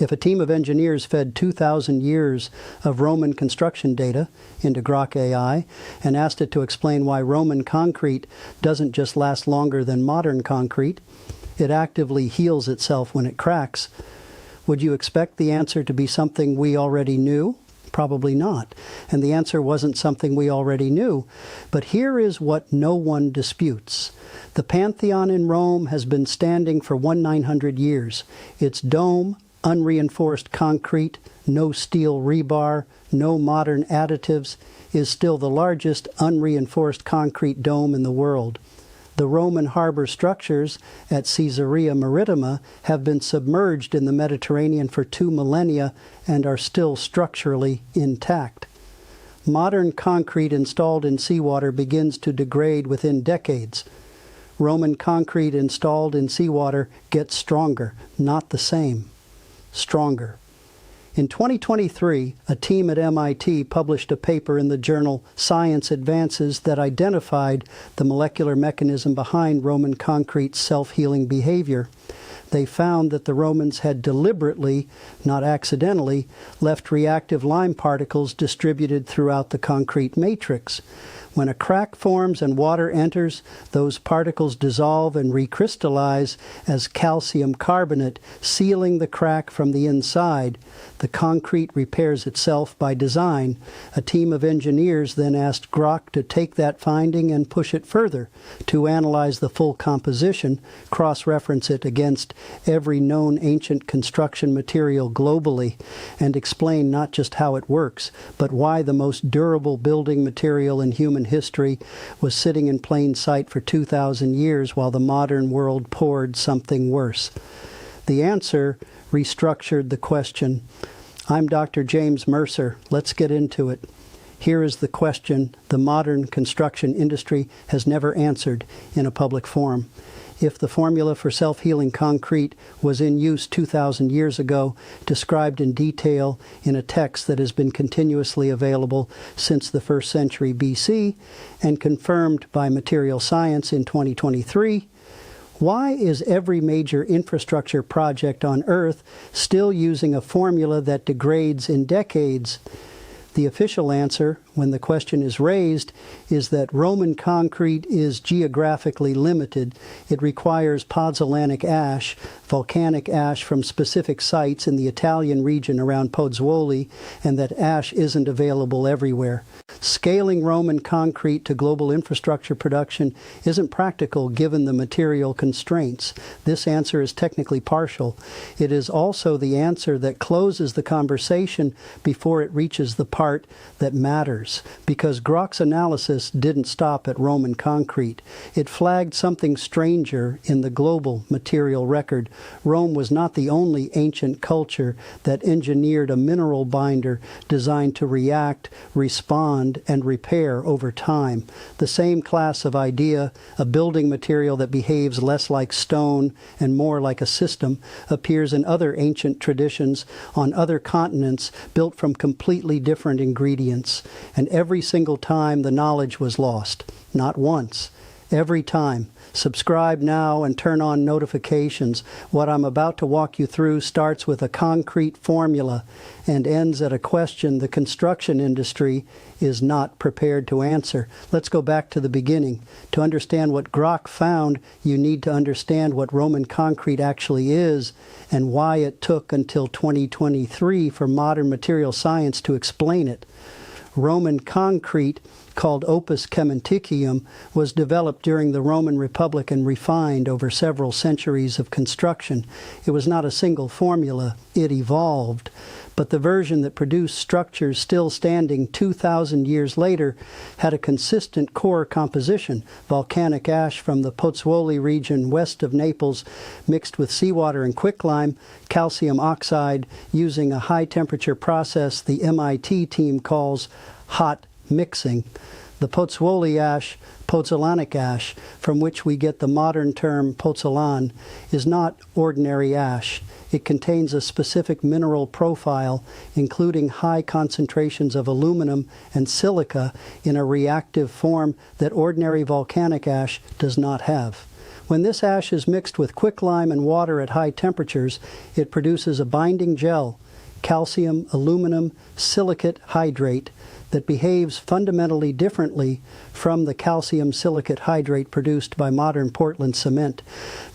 If a team of engineers fed 2,000 years of Roman construction data into Grok AI and asked it to explain why Roman concrete doesn't just last longer than modern concrete, it actively heals itself when it cracks, would you expect the answer to be something we already knew? Probably not. And the answer wasn't something we already knew. But here is what no one disputes. The Pantheon in Rome has been standing for 1,900 years. Its dome, unreinforced concrete, no steel rebar, no modern additives, is still the largest unreinforced concrete dome in the world. The Roman harbor structures at Caesarea Maritima have been submerged in the Mediterranean for 2 millennia and are still structurally intact. Modern concrete installed in seawater begins to degrade within decades. Roman concrete installed in seawater gets stronger, not the same. Stronger. In 2023, a team at MIT published a paper in the journal Science Advances that identified the molecular mechanism behind Roman concrete's self-healing behavior. They found that the Romans had deliberately, not accidentally, left reactive lime particles distributed throughout the concrete matrix. When a crack forms and water enters, those particles dissolve and recrystallize as calcium carbonate, sealing the crack from the inside. The concrete repairs itself by design. A team of engineers then asked Grok to take that finding and push it further, to analyze the full composition, cross-reference it against every known ancient construction material globally, and explain not just how it works, but why the most durable building material in human history was sitting in plain sight for 2,000 years while the modern world poured something worse. The answer restructured the question. I'm Dr. James Mercer. Let's get into it. Here is the question the modern construction industry has never answered in a public forum. If the formula for self-healing concrete was in use 2,000 years ago, described in detail in a text that has been continuously available since the 1st century BC, and confirmed by material science in 2023, why is every major infrastructure project on Earth still using a formula that degrades in decades? The official answer, when the question is raised, is that Roman concrete is geographically limited. It requires pozzolanic ash, volcanic ash from specific sites in the Italian region around Pozzuoli, and that ash isn't available everywhere. Scaling Roman concrete to global infrastructure production isn't practical given the material constraints. This answer is technically partial. It is also the answer that closes the conversation before it reaches the part that matters, because Grok's analysis didn't stop at Roman concrete. It flagged something stranger in the global material record. Rome was not the only ancient culture that engineered a mineral binder designed to react, respond, and repair over time. The same class of idea, a building material that behaves less like stone and more like a system, appears in other ancient traditions on other continents built from completely different ingredients. And every single time the knowledge was lost. Not once. Every time. Subscribe now and turn on notifications. What I'm about to walk you through starts with a concrete formula and ends at a question the construction industry is not prepared to answer. Let's go back to the beginning. To understand what Grok found, you need to understand what Roman concrete actually is and why it took until 2023 for modern material science to explain it. Roman concrete, called opus cementicium, was developed during the Roman Republic and refined over several centuries of construction. It was not a single formula. It evolved. But the version that produced structures still standing 2,000 years later had a consistent core composition: volcanic ash from the Pozzuoli region west of Naples mixed with seawater and quicklime, calcium oxide using a high-temperature process the MIT team calls hot mixing. The Pozzuoli ash, pozzolanic ash, from which we get the modern term pozzolan, is not ordinary ash. It contains a specific mineral profile, including high concentrations of aluminum and silica in a reactive form that ordinary volcanic ash does not have. When this ash is mixed with quicklime and water at high temperatures, it produces a binding gel, calcium aluminum silicate hydrate, that behaves fundamentally differently from the calcium silicate hydrate produced by modern Portland cement.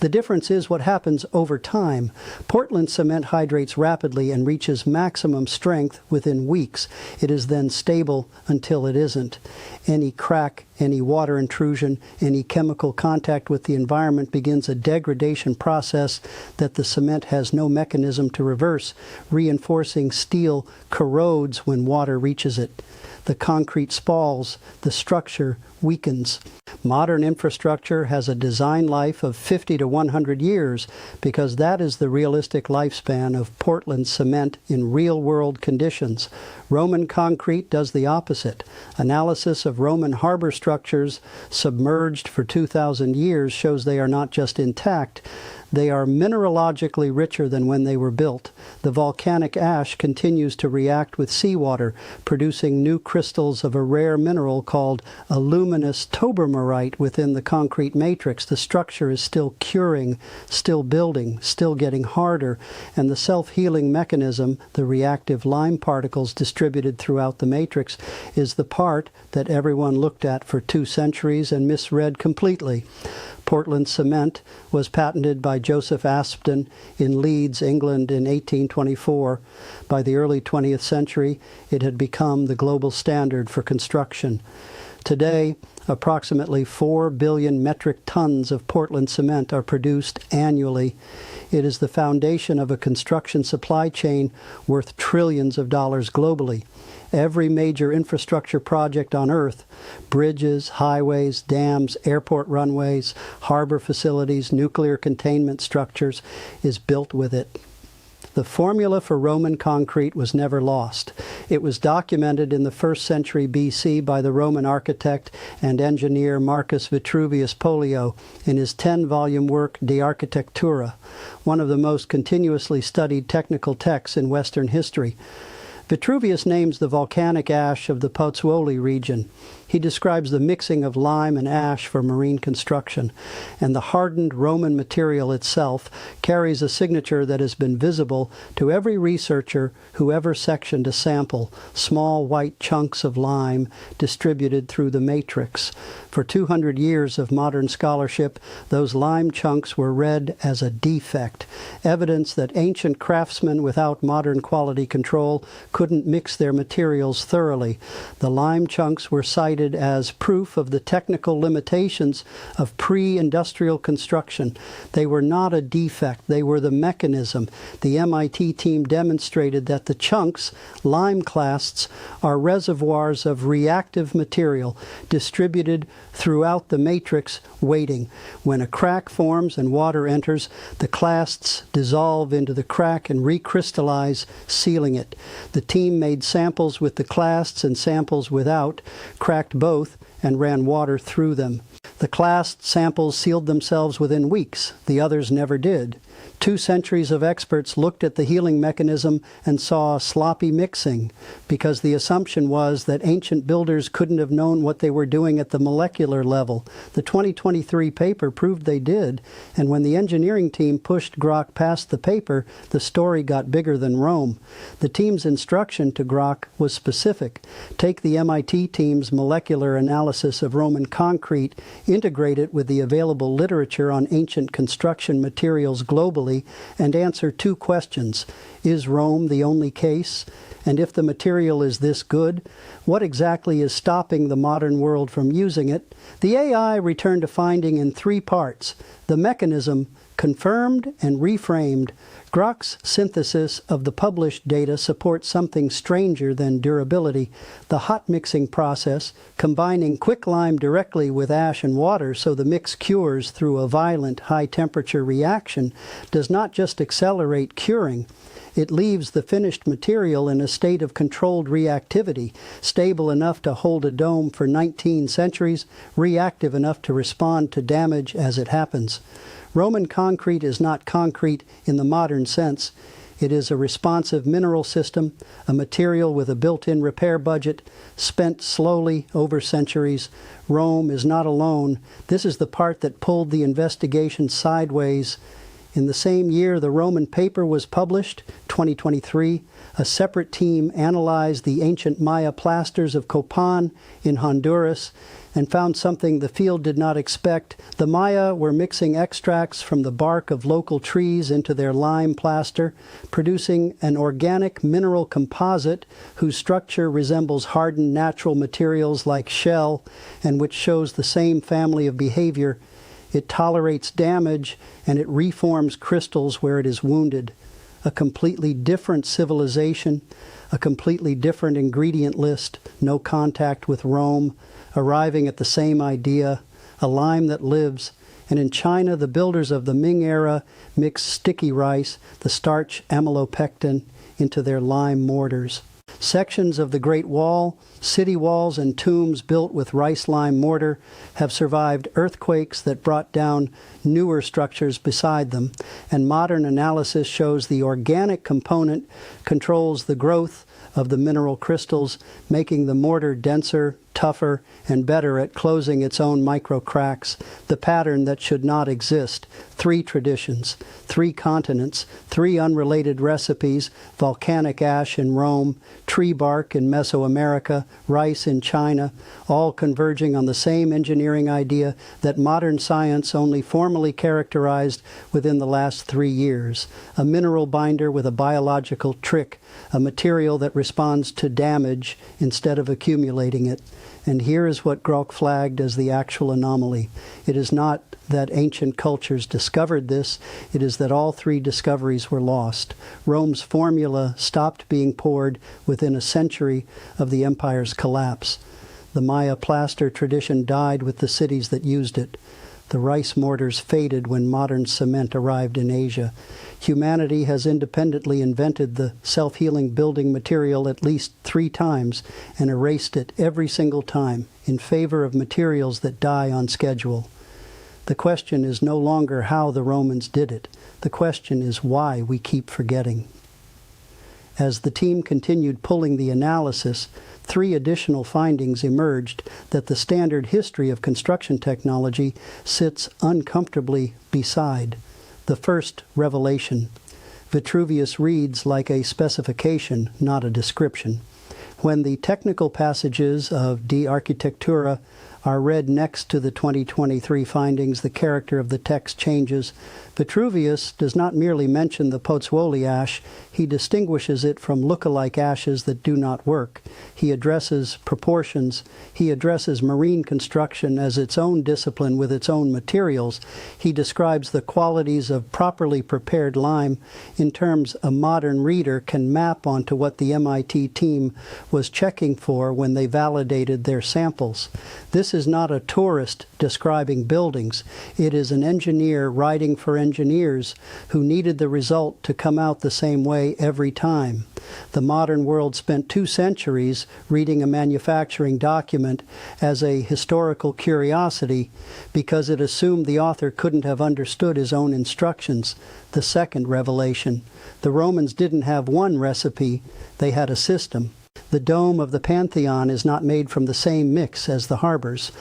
The difference is what happens over time. Portland cement hydrates rapidly and reaches maximum strength within weeks. It is then stable until it isn't. Any crack, any water intrusion, any chemical contact with the environment begins a degradation process that the cement has no mechanism to reverse. Reinforcing steel corrodes when water reaches it. The concrete spalls, the structure weakens. Modern infrastructure has a design life of 50 to 100 years because that is the realistic lifespan of Portland cement in real-world conditions. Roman concrete does the opposite. Analysis of Roman harbor structures submerged for 2,000 years shows they are not just intact, they are mineralogically richer than when they were built. The volcanic ash continues to react with seawater, producing new crystals of a rare mineral called aluminous tobermorite within the concrete matrix. The structure is still curing, still building, still getting harder, and the self-healing mechanism, the reactive lime particles distributed throughout the matrix, is the part that everyone looked at for 2 centuries and misread completely. Portland cement was patented by Joseph Aspdin in Leeds, England in 1824. By the early 20th century, it had become the global standard for construction. Today, approximately 4 billion metric tons of Portland cement are produced annually. It is the foundation of a construction supply chain worth trillions of dollars globally. Every major infrastructure project on Earth, bridges, highways, dams, airport runways, harbor facilities, nuclear containment structures, is built with it. The formula for Roman concrete was never lost. It was documented in the 1st century BC by the Roman architect and engineer Marcus Vitruvius Pollio in his 10-volume work De Architectura, one of the most continuously studied technical texts in Western history. Vitruvius names the volcanic ash of the Pozzuoli region. He describes the mixing of lime and ash for marine construction, and the hardened Roman material itself carries a signature that has been visible to every researcher who ever sectioned a sample, small white chunks of lime distributed through the matrix. For 200 years of modern scholarship, those lime chunks were read as a defect, evidence that ancient craftsmen without modern quality control couldn't mix their materials thoroughly. The lime chunks were cited as proof of the technical limitations of pre-industrial construction. They were not a defect, they were the mechanism. The MIT team demonstrated that the chunks, lime clasts, are reservoirs of reactive material distributed throughout the matrix waiting. When a crack forms and water enters, the clasts dissolve into the crack and recrystallize, sealing it. The team made samples with the clasts and samples without, cracked both, and ran water through them. The clast samples sealed themselves within weeks. The others never did. 2 centuries of experts looked at the healing mechanism and saw sloppy mixing, because the assumption was that ancient builders couldn't have known what they were doing at the molecular level. The 2023 paper proved they did, and when the engineering team pushed Grok past the paper, the story got bigger than Rome. The team's instruction to Grok was specific. Take the MIT team's molecular analysis of Roman concrete, integrate it with the available literature on ancient construction materials globally, and answer 2 questions. Is Rome the only case? And if the material is this good, what exactly is stopping the modern world from using it? The AI returned a finding in 3 parts. The mechanism, confirmed and reframed. Grok's synthesis of the published data supports something stranger than durability. The hot mixing process, combining quicklime directly with ash and water so the mix cures through a violent high-temperature reaction, does not just accelerate curing. It leaves the finished material in a state of controlled reactivity, stable enough to hold a dome for 19 centuries, reactive enough to respond to damage as it happens. Roman concrete is not concrete in the modern sense. It is a responsive mineral system, a material with a built-in repair budget, spent slowly over centuries. Rome is not alone. This is the part that pulled the investigation sideways. In the same year the Roman paper was published, 2023, a separate team analyzed the ancient Maya plasters of Copan in Honduras and found something the field did not expect. The Maya were mixing extracts from the bark of local trees into their lime plaster, producing an organic mineral composite whose structure resembles hardened natural materials like shell and which shows the same family of behavior. It tolerates damage, and it reforms crystals where it is wounded. A completely different civilization, a completely different ingredient list, no contact with Rome, arriving at the same idea, a lime that lives. And in China, the builders of the Ming era mixed sticky rice, the starch amylopectin, into their lime mortars. Sections of the Great Wall, city walls and tombs built with rice-lime mortar have survived earthquakes that brought down newer structures beside them, and modern analysis shows the organic component controls the growth of the mineral crystals, making the mortar denser, tougher, and better at closing its own micro cracks, the pattern that should not exist. 3 traditions, 3 continents, 3 unrelated recipes, volcanic ash in Rome, tree bark in Mesoamerica, rice in China, all converging on the same engineering idea that modern science only formally characterized within the last 3 years. A mineral binder with a biological trick, a material that responds to damage instead of accumulating it. And here is what Grok flagged as the actual anomaly. It is not that ancient cultures discovered this, it is that all 3 discoveries were lost. Rome's formula stopped being poured within a century of the empire's collapse. The Maya plaster tradition died with the cities that used it. The rice mortars faded when modern cement arrived in Asia. Humanity has independently invented the self-healing building material at least 3 times and erased it every single time in favor of materials that die on schedule. The question is no longer how the Romans did it. The question is why we keep forgetting. As the team continued pulling the analysis, 3 additional findings emerged that the standard history of construction technology sits uncomfortably beside. The first revelation. Vitruvius reads like a specification, not a description. When the technical passages of De Architectura are read next to the 2023 findings, the character of the text changes. Vitruvius does not merely mention the Pozzuoli ash, he distinguishes it from look-alike ashes that do not work. He addresses proportions. He addresses marine construction as its own discipline with its own materials. He describes the qualities of properly prepared lime in terms a modern reader can map onto what the MIT team was checking for when they validated their samples. This is not a tourist describing buildings. It is an engineer writing for engineers who needed the result to come out the same way every time. The modern world spent 2 centuries reading a manufacturing document as a historical curiosity because it assumed the author couldn't have understood his own instructions. The second revelation. The Romans didn't have one recipe, they had a system. The dome of the Pantheon is not made from the same mix as the harbors.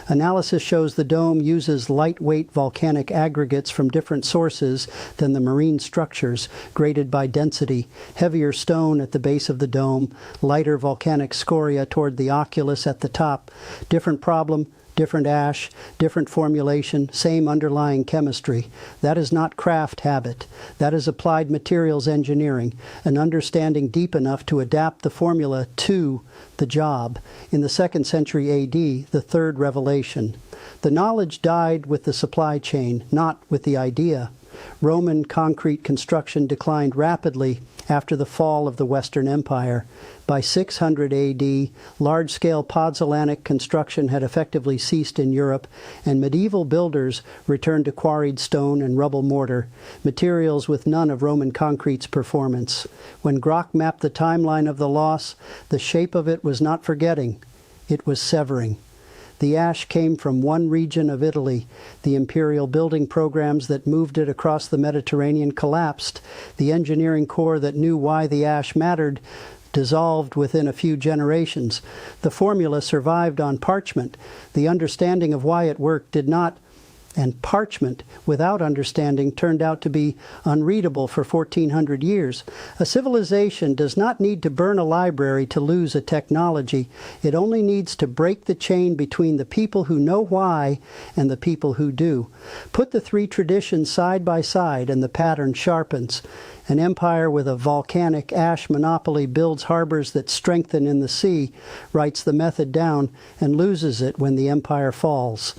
Analysis shows the dome uses lightweight volcanic aggregates from different sources than the marine structures, graded by density. Heavier stone at the base of the dome, lighter volcanic scoria toward the oculus at the top. Different problem, different ash, different formulation, same underlying chemistry. That is not craft habit. That is applied materials engineering, an understanding deep enough to adapt the formula to the job. In the 2nd century AD, the third revelation. The knowledge died with the supply chain, not with the idea. Roman concrete construction declined rapidly after the fall of the Western Empire. By 600 AD, large-scale pozzolanic construction had effectively ceased in Europe, and medieval builders returned to quarried stone and rubble mortar, materials with none of Roman concrete's performance. When Grok mapped the timeline of the loss, the shape of it was not forgetting, it was severing. The ash came from one region of Italy. The imperial building programs that moved it across the Mediterranean collapsed. The engineering corps that knew why the ash mattered dissolved within a few generations. The formula survived on parchment. The understanding of why it worked did not, and parchment, without understanding, turned out to be unreadable for 1400 years. A civilization does not need to burn a library to lose a technology. It only needs to break the chain between the people who know why and the people who do. Put the three traditions side by side and the pattern sharpens. An empire with a volcanic ash monopoly builds harbors that strengthen in the sea, writes the method down, and loses it when the empire falls.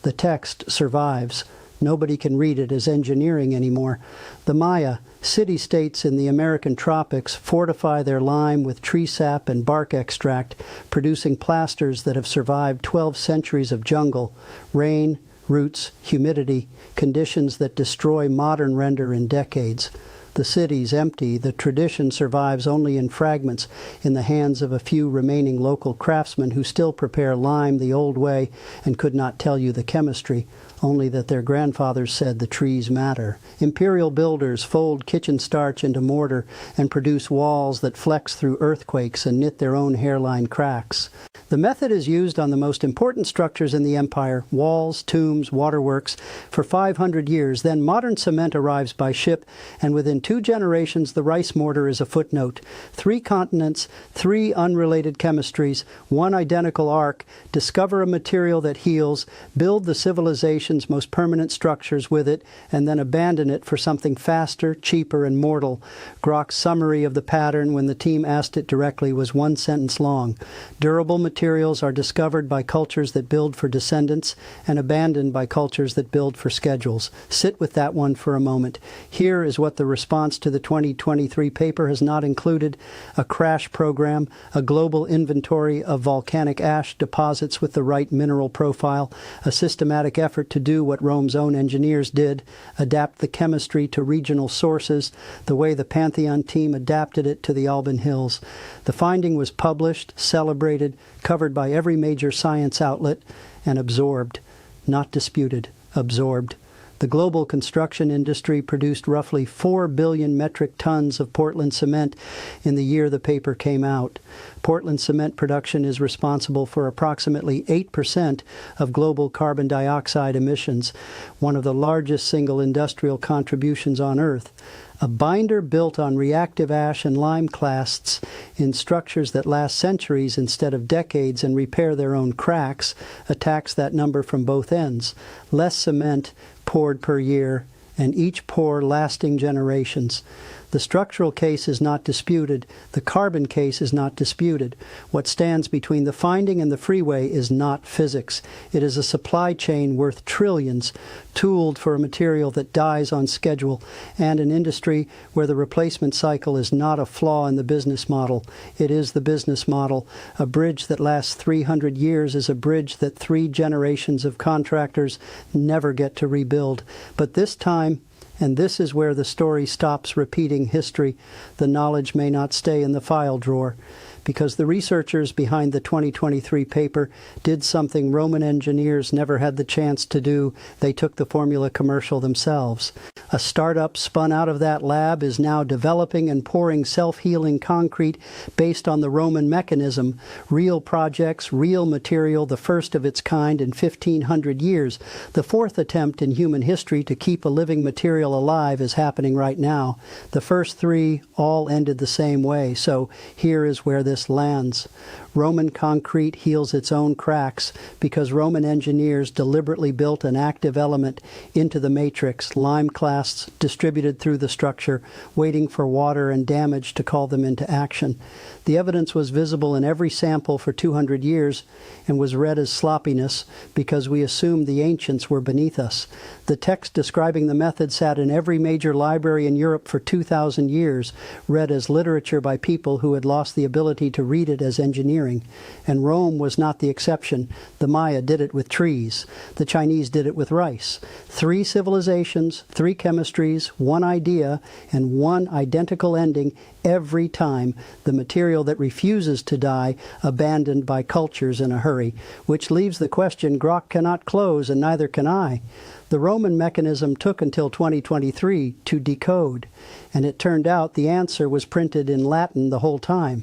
The text survives. Nobody can read it as engineering anymore. The Maya, city-states in the American tropics, fortify their lime with tree sap and bark extract, producing plasters that have survived 12 centuries of jungle, rain, roots, humidity, conditions that destroy modern render in decades. The city's empty. The tradition survives only in fragments in the hands of a few remaining local craftsmen who still prepare lime the old way and could not tell you the chemistry, only that their grandfathers said the trees matter. Imperial builders fold kitchen starch into mortar and produce walls that flex through earthquakes and knit their own hairline cracks. The method is used on the most important structures in the empire, walls, tombs, waterworks, for 500 years. Then modern cement arrives by ship, and within 2 generations the rice mortar is a footnote. 3 continents, 3 unrelated chemistries, 1 identical arc, discover a material that heals, build the civilization's most permanent structures with it, and then abandon it for something faster, cheaper, and mortal. Grok's summary of the pattern when the team asked it directly was 1 sentence long. Durable materials are discovered by cultures that build for descendants and abandoned by cultures that build for schedules. Sit with that one for a moment. Here is what the response to the 2023 paper has not included: a crash program, a global inventory of volcanic ash deposits with the right mineral profile, a systematic effort to do what Rome's own engineers did, adapt the chemistry to regional sources, the way the Pantheon team adapted it to the Alban Hills. The finding was published, celebrated, covered by every major science outlet, and absorbed. Not disputed, absorbed. The global construction industry produced roughly 4 billion metric tons of Portland cement in the year the paper came out. Portland cement production is responsible for approximately 8% of global carbon dioxide emissions, one of the largest single industrial contributions on Earth. A binder built on reactive ash and lime clasts in structures that last centuries instead of decades and repair their own cracks attacks that number from both ends. Less cement poured per year, and each pour lasting generations. The structural case is not disputed. The carbon case is not disputed. What stands between the finding and the freeway is not physics. It is a supply chain worth trillions, tooled for a material that dies on schedule, and an industry where the replacement cycle is not a flaw in the business model. It is the business model. A bridge that lasts 300 years is a bridge that 3 generations of contractors never get to rebuild. But this time, and this is where the story stops repeating history, the knowledge may not stay in the file drawer, because the researchers behind the 2023 paper did something Roman engineers never had the chance to do. They took the formula commercial themselves. A startup spun out of that lab is now developing and pouring self-healing concrete based on the Roman mechanism. Real projects, real material, the first of its kind in 1,500 years. The 4th attempt in human history to keep a living material alive is happening right now. The first 3 all ended the same way, so here is where this lands. Roman concrete heals its own cracks because Roman engineers deliberately built an active element into the matrix, lime clasts distributed through the structure, waiting for water and damage to call them into action. The evidence was visible in every sample for 200 years and was read as sloppiness because we assumed the ancients were beneath us. The text describing the method sat in every major library in Europe for 2,000 years, read as literature by people who had lost the ability ability to read it as engineering. And Rome was not the exception. The Maya did it with trees. The Chinese did it with rice. 3 civilizations, 3 chemistries, 1 idea, and 1 identical ending every time. The material that refuses to die, abandoned by cultures in a hurry. Which leaves the question Grok cannot close, and neither can I. The Roman mechanism took until 2023 to decode, and it turned out the answer was printed in Latin the whole time.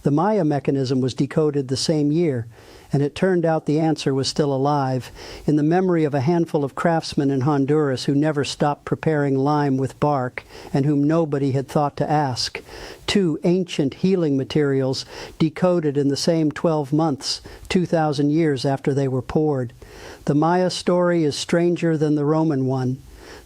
The Maya mechanism was decoded the same year, and it turned out the answer was still alive, in the memory of a handful of craftsmen in Honduras who never stopped preparing lime with bark, and whom nobody had thought to ask. 2 ancient healing materials decoded in the same 12 months, 2,000 years after they were poured. The Maya story is stranger than the Roman one.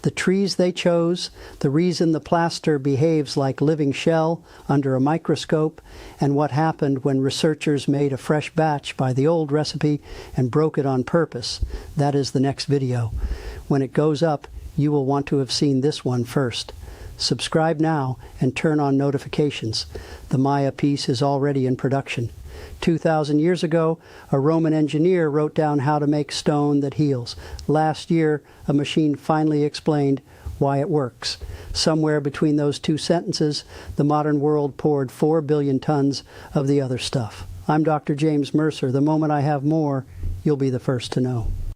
The trees they chose, the reason the plaster behaves like living shell under a microscope, and what happened when researchers made a fresh batch by the old recipe and broke it on purpose. That is the next video. When it goes up, you will want to have seen this one first. Subscribe now and turn on notifications. The Maya piece is already in production. 2,000 years ago, a Roman engineer wrote down how to make stone that heals. Last year, a machine finally explained why it works. Somewhere between those 2 sentences, the modern world poured 4 billion tons of the other stuff. I'm Dr. James Mercer. The moment I have more, you'll be the first to know.